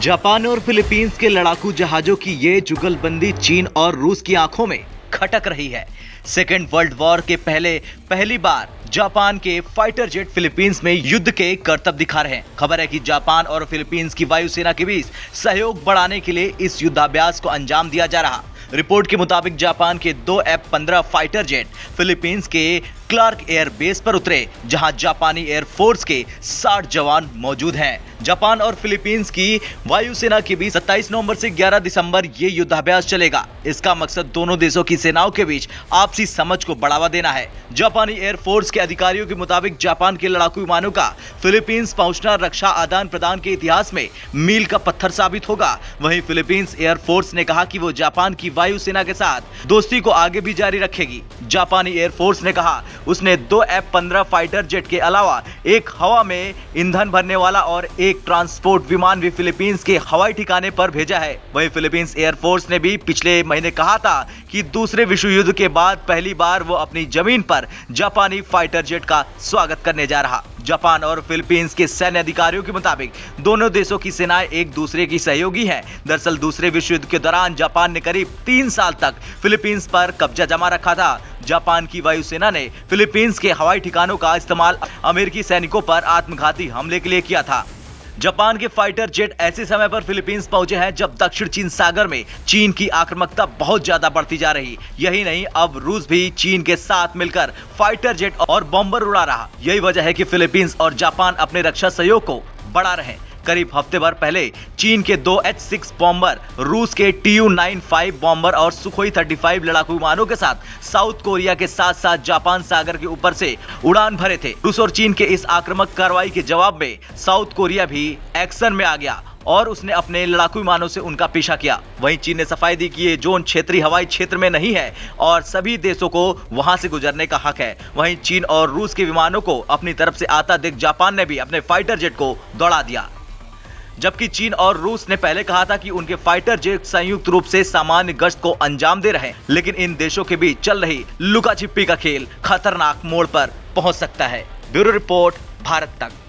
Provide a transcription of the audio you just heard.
Japan और Philippines के लड़ाकू जहाजों की ये जुगलबंदी चीन और रूस की आंखों में खटक रही है। सेकेंड वर्ल्ड वॉर के पहली बार जापान के फाइटर जेट फिलीपींस में युद्ध के करतब दिखा रहे हैं। खबर है कि जापान और फिलीपींस की वायुसेना के बीच सहयोग बढ़ाने के लिए इस युद्धाभ्यास को अंजाम दिया जा रहा। रिपोर्ट के मुताबिक जापान के 2 F-15 फाइटर जेट फिलीपींस के क्लार्क एयर बेस पर उतरे, जहां जापानी एयरफोर्स के 60 जवान मौजूद हैं। जापान और फिलीपींस की वायुसेना के बीच 27 नवंबर से 11 दिसंबर ये युद्धाभ्यास चलेगा। इसका मकसद दोनों देशों की सेनाओं के बीच आपसी समझ को बढ़ावा देना है। जापानी एयरफोर्स के अधिकारियों के मुताबिक जापान के लड़ाकू विमानों का फिलीपींस पहुंचना रक्षा आदान प्रदान के इतिहास में मील का पत्थर साबित होगा। वहीं फिलीपींस एयरफोर्स ने कहा कि वो जापान की वायुसेना के साथ दोस्ती को आगे भी जारी रखेगी। जापानी एयरफोर्स ने कहा उसने 2 F-15 फाइटर जेट के अलावा एक हवा में ईंधन भरने वाला और एक ट्रांसपोर्ट विमान भी फिलीपींस के हवाई ठिकाने पर भेजा है। वहीं फिलीपींस एयरफोर्स ने भी पिछले महीने कहा था कि दूसरे विश्व युद्ध के बाद पहली बार वो अपनी जमीन पर जापानी फाइटर जेट का स्वागत करने जा रहा। जापान और फिलीपींस के सैन्य अधिकारियों के मुताबिक दोनों देशों की सेनाएं एक दूसरे की सहयोगी हैं। दरअसल दूसरे विश्व युद्ध के दौरान जापान ने करीब 3 साल तक फिलीपींस पर कब्जा जमा रखा था। जापान की वायुसेना ने फिलीपींस के हवाई ठिकानों का इस्तेमाल अमेरिकी सैनिकों पर आत्मघाती हमले के लिए किया था। जापान के फाइटर जेट ऐसे समय पर फिलीपींस पहुंचे हैं जब दक्षिण चीन सागर में चीन की आक्रामकता बहुत ज्यादा बढ़ती जा रही। यही नहीं, अब रूस भी चीन के साथ मिलकर फाइटर जेट और बॉम्बर उड़ा रहा। यही वजह है कि फिलीपींस और जापान अपने रक्षा सहयोग को बढ़ा रहे हैं। करीब हफ्ते भर पहले चीन के 2 H-6 बॉम्बर, रूस के Tu-95 बॉम्बर और सुखोई 35 लड़ाकू विमानों के साथ साउथ कोरिया के साथ साथ जापान सागर के ऊपर से उड़ान भरे थे। रूस और चीन के इस आक्रामक कार्रवाई के जवाब में साउथ कोरिया भी एक्शन में आ गया और उसने अपने लड़ाकू विमानों से उनका पीछा किया। वहीं चीन ने सफाई दी कि ये जोन क्षेत्रीय हवाई क्षेत्र में नहीं है और सभी देशों को वहां से गुजरने का हक है। वहीं चीन और रूस के विमानों को अपनी तरफ से आता देख जापान ने भी अपने फाइटर जेट को दौड़ा दिया। जबकि चीन और रूस ने पहले कहा था कि उनके फाइटर जेट संयुक्त रूप से सामान्य गश्त को अंजाम दे रहे हैं, लेकिन इन देशों के बीच चल रही लुका छिपी का खेल खतरनाक मोड़ पर पहुंच सकता है। ब्यूरो रिपोर्ट, भारत तक।